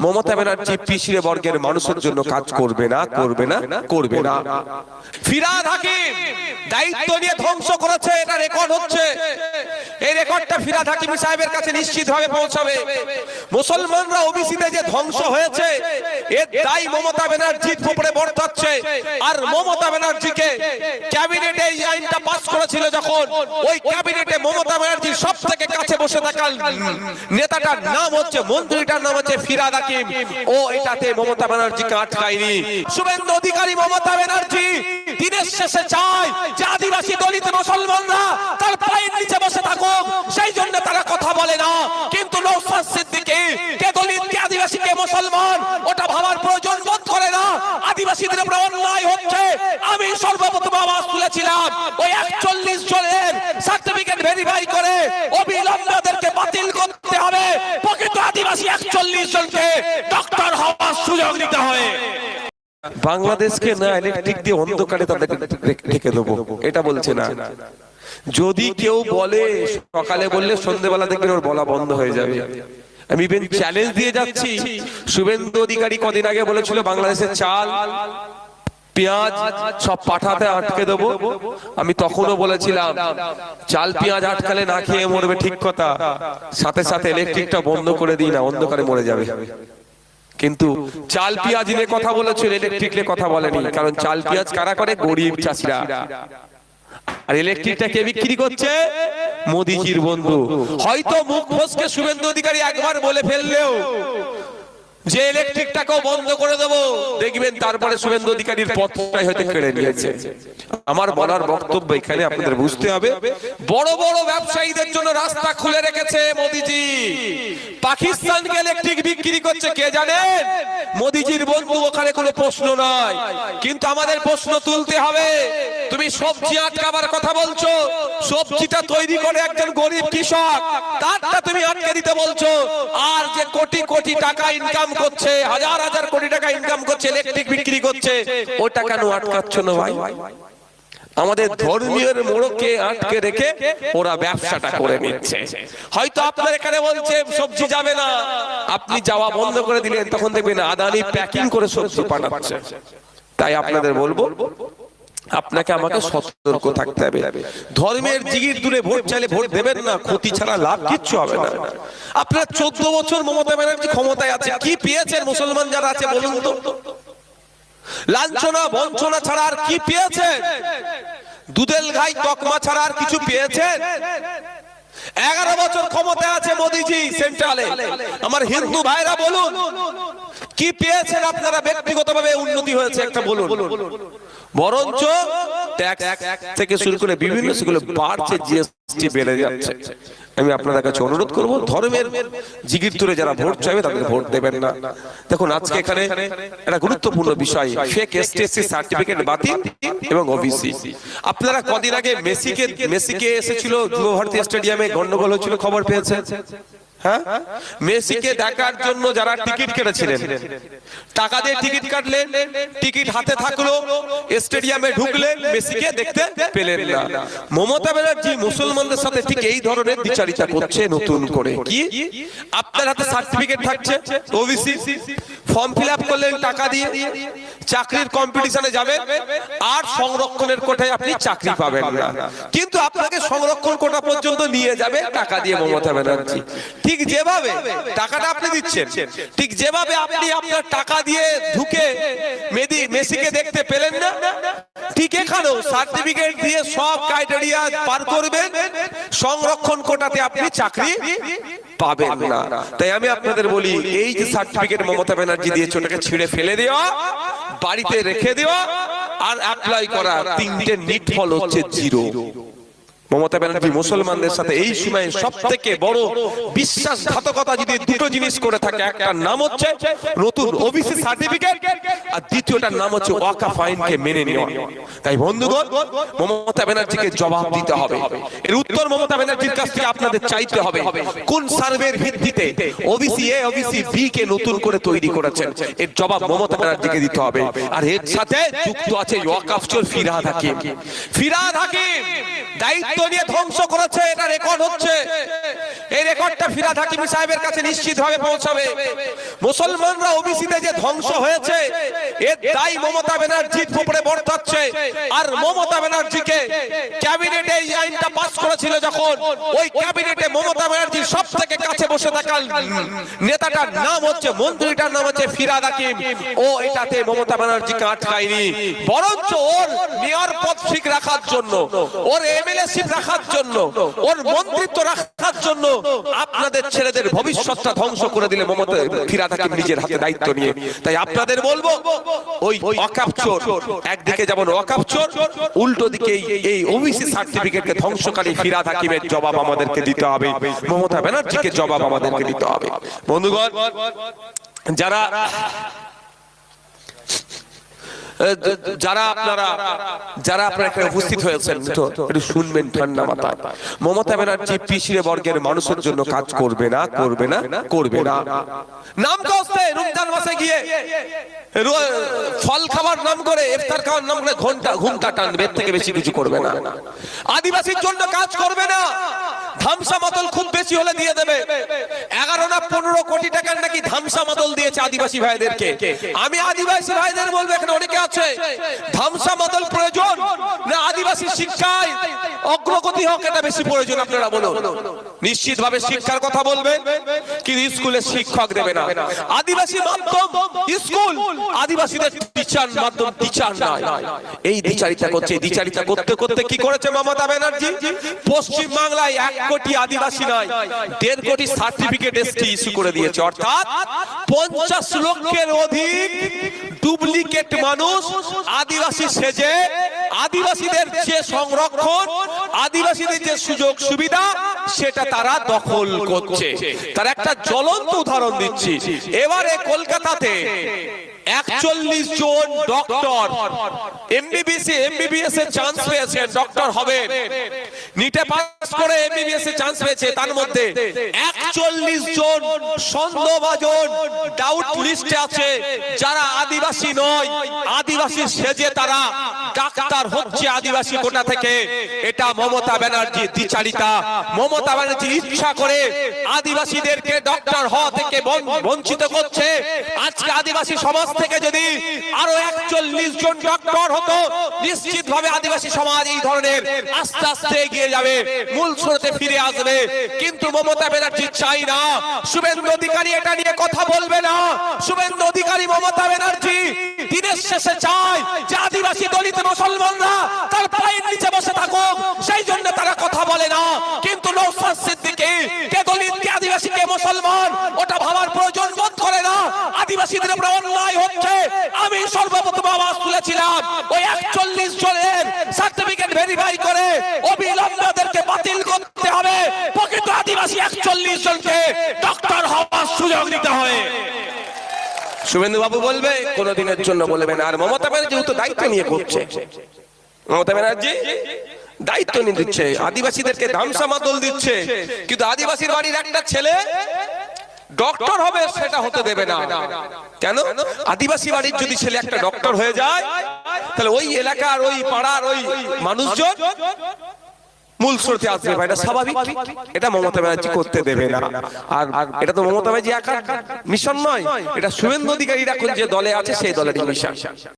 মমতা ব্যানার্জি পিছিয়ে বর্গের মানুষের জন্য কাজ করবে না, করবে না, করবে না। ফিরহাদ হাকিম দায়িত্ব নিয়ে ধ্বংস করেছে, এটা রেকর্ড হচ্ছে। এই রেকর্ডটা ফিরহাদ হাকিম সাহেবের কাছে নিশ্চিতভাবে পৌঁছাবে। মুসলমানরা ওবিসিতে যে ধ্বংস হয়েছে এর দায় মমতা ব্যানার্জির উপরে বর্তাচ্ছে। আর মমতা ব্যানার্জিকে ক্যাবিনেটে এই আইনটা পাস করেছিল যখন, ওই ক্যাবিনেটে মমতা ব্যানার্জির সবথেকে কাছে বসে থাকা নেতাটার নাম হচ্ছে, মন্ত্রীটার নাম হচ্ছে ফিরহাদ হাকিম। ও এটাতে মমতা ব্যানার্জিকে আটকায়নি। শুভেন্দু অধিকারী মমতা ব্যানার্জি দিনের শেষে চায় যে আদিবাসী দলিত মুসলমানরা তার পায়ের নিচে বসে থাকুক, সেই জন্য তারা কথা বলে না। কিন্তু নওশাদ সিদ্দিকী কে দলিত কে আদিবাসী কে মুসলমান ওটা ভাবার প্রয়োজন বোধ করে না। আদিবাসীদের উপর অন্যায় হচ্ছে, আমি সর্বপ্রথম আওয়াজ তুলেছিলাম ওই 41 জনের সার্টিফিকেট ভেরিফাই করে অবিলম্বে বাতিল করতে হবে। প্রকৃত আদিবাসী 41 জনকে ডক্টর হওয়ার সুযোগ দিতে হবে। বাংলাদেশকে না ইলেকট্রিক দিয়ে অন্ধকারে তাদেরকে ঢেকে দেবো এটা বলছে না। যদি কেউ বলে সকালে বললে সন্ধ্যেবেলা দেখবেন ওর বলা বন্ধ হয়ে যাবে। আমি ইভেন চ্যালেঞ্জ দিয়ে যাচ্ছি, শুভেন্দু অধিকারী কদিন আগে বলেছিল বাংলাদেশের চাল পেঁয়াজ সব পাঠাতে আটকে দেবো। আমি তখনও বলেছিলাম চাল পেঁয়াজ আটকালে না খেয়ে মরবে, ঠিক কথা, সাথে সাথে ইলেকট্রিকটা বন্ধ করে দিই না, অন্ধকারে মরে যাবে। কিন্তু চাল পেঁয়াজ নিয়ে কথা বলেছিল, ইলেকট্রিক নিয়ে কথা বলেনি। কারণ চাল পেঁয়াজ কারা করে? গরিব চাষিরা। আর ইলেকট্রিকটা কে বিক্রি করছে? মোদিজির বন্ধু। হয়তো মুখ ফসকে শুভেন্দু অধিকারী একবার বলে ফেললেও যে ইলেকট্রিকটাকেও বন্ধ করে দেবো, দেখবেন তারপরে শুভেন্দু অধিকারীর পথটাই হয়তো কেড়ে নিয়েছে। আমার বলার বক্তব্য এখানে আপনাদের বুঝতে হবে, বড় বড় ব্যবসায়ীদের জন্য রাস্তা খুলে রেখেছে মোদিজি। পাকিস্তানকে ইলেকট্রিক বিক্রি করছে কে জানেন? মোদিজির বন্ধু। ওখানে কোনো প্রশ্ন নয়, কিন্তু আমাদের প্রশ্ন তুলতে হবে। তুমি সবজি আটকাবার কথা বলছো, সবজিটা তৈরি করে একজন গরিব কৃষক তারটা তুমি আটকে দিতে বলছো। আর যে কোটি কোটি টাকা ইনকাম করছে, হাজার হাজার কোটি টাকা ইনকাম করছে, ইলেকট্রিক বিক্রি করছে, ওটা কেন আটকাচ্ছ না ভাই? আমাদের ধর্মীয় মোড়কে আটকে রেখে ওরা ব্যবসাটা করে নিচ্ছে। হয়তো আপনার এখানে বলছে সবজি যাবে না, আপনি যাওয়া বন্ধ করে দিলেন, তখন দেখবেন আদানি প্যাকিং করে সবজি পাঠাচ্ছে। তাই আপনাদের বলবো, আপনাকে আমাকে সতর্ক থাকতে হবে। ধর্মের জিগির দূরে ভোট চাইলে ভোট দেবেন না, ক্ষতি ছাড়া লাভ কিচ্ছু হবে না। আপনার 14 বছর মমতা ব্যানার্জি ক্ষমতায় আছে, কি পেয়েছেন মুসলমান যারা আছে বলুন তো? লাঞ্ছনা বঞ্চনা ছাড়া আর কি পেয়েছেন? দুধেল গাই তকমা ছাড়া আর কিছু পেয়েছেন? 11 বছর ক্ষমতায় আছে মোদিজি সেন্ট্রালে। আমার হিন্দু ভাইরা বলুন কি পেয়েছেন আপনারা? ব্যক্তিগতভাবে উন্নতি হয়েছে একটা বলুন। বরঞ্চ ট্যাক্স থেকে শুরু করে বিভিন্ন সেগুলো বাড়ছে, জিএসটি বেড়ে যাচ্ছে। আমি আপনাদের কাছে অনুরোধ করব, ধর্মের জিগির তুলে যারা ভোট চাইবে তাদের ভোট দেবেন না। দেখুন আজকে এখানে একটা গুরুত্বপূর্ণ বিষয়, ফেক এসটিএসসি সার্টিফিকেট বাতিল এবং ওবিসি। আপনারা কদিন আগে মেসিকে এসেছিল যুব ভারতী স্টেডিয়ামে, গন্ডগোল হয়েছিল, খবর পেয়েছেন? হ্যাঁ, মেসিকে দেখার জন্য যারা টিকিট কেটেছিলেন, টাকা দিয়ে টিকিট কাটলেন, টিকিট হাতে থাকলো, স্টেডিয়ামে ঢুকলেন, মেসিকে দেখতে পেলেন না। মমতা ব্যানার্জি মুসলমানদের সাথে ঠিক এই ধরনের বিচারিতা করছে নতুন করে। কি? আপনার হাতে সার্টিফিকেট থাকছে ওবিসি, ফর্ম ফিল আপ করলেন টাকা দিয়ে, চাকরির কম্পিটিশনে যাবেন, আর সংরক্ষণের কোটায় আপনি চাকরি পাবেন না। কিন্তু আপনাকে সংরক্ষণ কোটা পর্যন্ত নিয়ে যাবে টাকা দিয়ে মমতা ব্যানার্জি। ঠিক যেভাবে টাকাটা আপনি দিচ্ছেন, ঠিক যেভাবে আপনি আপনার টাকা দিয়ে ঢুকে মেসিকে দেখতে পেলেন না, ঠিক এখানেও সার্টিফিকেট দিয়ে সব ক্রাইটেরিয়া পার করবেন, সংরক্ষণ কোটাতে আপনি চাকরি পাবেন না। তাই আমি আপনাদের বলি, এই যে সার্টিফিকেট মমতা ব্যানার্জি দিয়েছে ওটাকে ছিঁড়ে ফেলে দেওয়া, বাড়িতে রেখে দেওয়া আর অ্যাপ্লাই করা, তিনটে নিট ফল হচ্ছে জিরো। মমতা ব্যানার্জি মুসলমানদের সাথে এই সময় সবথেকে বড় বিশ্বাসঘাতকতা যদি দুটো জিনিস করে থাকে, একটার নাম হচ্ছে নতুন ওবিসি সার্টিফিকেট, আর দ্বিতীয়টার নাম হচ্ছে ওয়াকাফ আইনকে মেনে নেওয়া। তাই বন্ধুগণ, মমতা ব্যানার্জিকে জবাব দিতে হবে। এর উত্তর মমতা ব্যানার্জির কাছ থেকে আপনাদের চাইতে হবে, কোন সার্ভের ভিত্তিতে ওবিসি এ ওবিসি বি কে নতুন করে তৈরি করেছেন, এর জবাব মমতা ব্যানার্জিকে দিতে হবে। আর এর সাথে যুক্ত আছে ওয়াকাফ চোর ফিরহাদ হাকিম। ফিরহাদ হাকিম দায়িত্ব দায়িত্ব নিয়ে ধ্বংস করেছে, এটা রেকর্ড হচ্ছে। এই রেকর্ডটা ফিরহাদ হাকিমি সাহেবের কাছে নিশ্চিতভাবে পৌঁছাবে। মুসলমানরা ওবিসিতে যে ধ্বংস হয়েছে এর দায় মমতা ব্যানার্জির উপরে বর্তাচ্ছে। আর মমতা ব্যানার্জিকে ক্যাবিনেটে এই আইনটা পাস করেছিল যখন, ওই ক্যাবিনেটে মমতা ব্যানার্জির সবথেকে কাছে বসে থাকা নেতাটার নাম হচ্ছে, মন্ত্রীটার নাম হচ্ছে ফিরহাদ হাকিম। ও এটাতে মমতা ব্যানার্জিকে আটকায়নি, বরঞ্চ ওর মেয়র পদ ঠিক রাখার জন্য, ওর এমএলএশিপ রাখার জন্য, ওর মন্ত্রিত্ব রাখার জন্য আপনাদের ছেলেদের ভবিষ্যৎটা ধ্বংস করে দিলে মমতা ফিরহাদ হাকিম নিজের হাতে দায়িত্ব নিয়ে। তাই আপনাদের বলবো, ওই ওয়াকফ চোর একদিকে যেমন ওয়াকফ চোর, উল্টো দিকে এই ওবিসি সার্টিফিকেটকে ধ্বংসকারী ফিরহাদ হাকিমের জবাব আমাদেরকে দিতে হবে, মমতা ব্যানার্জিকে জবাব আমাদেরকে দিতে হবে। বন্ধুগণ, যারা আপনারা এখানে উপস্থিত হয়েছেন, তো একটু শুনবেন ঠান্ডা মাথায়। মমতা ব্যানার্জি পিছিয়ে বর্গের মানুষের জন্য কাজ করবে না, করবে না, করবে না। নাম কষ্টে রমজান মাসে গিয়ে ফল খাবার নাম করে, ইফতার খাওয়ার নাম করে ঘুমটা টানবে, এর থেকে বেশি কিছু করবে না। আদিবাসীর জন্য কাজ করবে না, ধামসা মাদল খুব বেশি হলে দিয়ে দেবে। 11 না 15 কোটি টাকার নাকি ধামসা মাদল দিয়েছে আদিবাসী ভাইদেরকে। আমি আদিবাসী ভাইদের বলবো, এখানে অনেকে আছে, ধামসা মাদল প্রয়োজন না আদিবাসী শিক্ষায় অগ্রগতি হোক, এটা বেশি প্রয়োজন? আপনারা বলুন। নিশ্চিতভাবে শিক্ষার কথা বলবে, কিন্তু স্কুলে শিক্ষক দেবে না। আদিবাসী মাধ্যম স্কুল, আদিবাসীদের টিচার মাধ্যম টিচার নাই। এই দ্বিচারিতা করছে। এই দ্বিচারিতা করতে করতে কি করেছে মমতা ব্যানার্জি? পশ্চিম বাংলায় 1 কোটি আদিবাসী নাই, 1.5 কোটি সার্টিফিকেট এসটি ইস্যু করে দিয়েছে। অর্থাৎ 50 লক্ষের অধিক ডুপ্লিকেট মানুষ আদিবাসী সেজে আদিবাসীদের যে সংরক্ষণ, আদিবাসীদের যে সুযোগ সুবিধা, সেটা তারা দখল করছে। তার একটা জ্বলন্ত উদাহরণ দিচ্ছি। এবারে কলকাতাতে 41 জন ডক্টর এমবিবিএস এর চান্স পেয়েছেন, ডক্টর হবে, নিটে পাস করে এমবিবিএস এর চান্স পেয়েছে। তার মধ্যে 41 জন সন্দেহভাজন ডাউট লিস্টে আছে, যারা আদিবাসী নয়, আদিবাসী সেজে তারা ডাক্তার হচ্ছে আদিবাসী কোটা থেকে। এটা মমতা ব্যানার্জি দ্বিচারিতা। মমতা ব্যানার্জি ইচ্ছা করে আদিবাসীদেরকে ডক্টর হওয়া থেকে বঞ্চিত করছে। আজকে আদিবাসী সমাজ থেকে যদি আরো 41 জন ডক্টর হতো, নিশ্চিতভাবে আদিবাসী সমাজ এই ধরনের আস্তে আস্তে এগিয়ে যাবে, মূল স্রোতে ফিরে আসবে। কিন্তু মমতা ব্যানার্জি চাই না, শুভেন্দু অধিকারী এটা নিয়ে কথা বলবে না। শুভেন্দু অধিকারী, মমতা ব্যানার্জি দিনের শেষে চায় যে আদিবাসী দলিত মুসলমানরা তার পায়ের নিচে বসে থাকুক, সেই জন্য তারা কথা বলে না। কিন্তু নওশাদ সিদ্দিকী কে দলিত, কে আদিবাসী, কে মুসলমান, ওটা ভাবার প্রয়োজন বোধ করে না। আদিবাসীদের উপরে অন্যায় হচ্ছে। আমি সর্বপ্রথম আওয়াজ তুলেছিলাম, ওই 41 জনের সার্টিফিকেট ভেরিফাই করে অবিলম্বে বাতিল করতে হবে। প্রকৃত আদিবাসী 41 জনকে ডক্টর হওয়ার সুযোগ দিতে হবে। শুভেন্দু বাবু বলবে, কোনদিনের জন্য বলবে না। আর মমতা ব্যানার্জি তো দায়িত্ব নিয়ে করছে, মমতা ব্যানার্জি দায়িত্ব নিয়ে দিচ্ছে, আদিবাসীদেরকে ধামসা মাদল দিচ্ছে। কিন্তু আদিবাসীর বাড়ির একটা ছেলে ডক্টর হবে, সেটা হতে দেবে না। কেন? আদিবাসী বাড়ির যদি ছেলে একটা ডক্টর হয়ে যায়, তাহলে ওই এলাকার, ওই পাড়ার, ওই মানুষজন মূল স্রোতে আসবে। এটা স্বাভাবিক। এটা মমতা ব্যানার্জি করতে দেবে না। আর এটা তো মমতা ব্যানার্জি একা মিশন নয়, এটা শুভেন্দু অধিকারী এখন যে দলে আছে সেই দলেরই মিশন।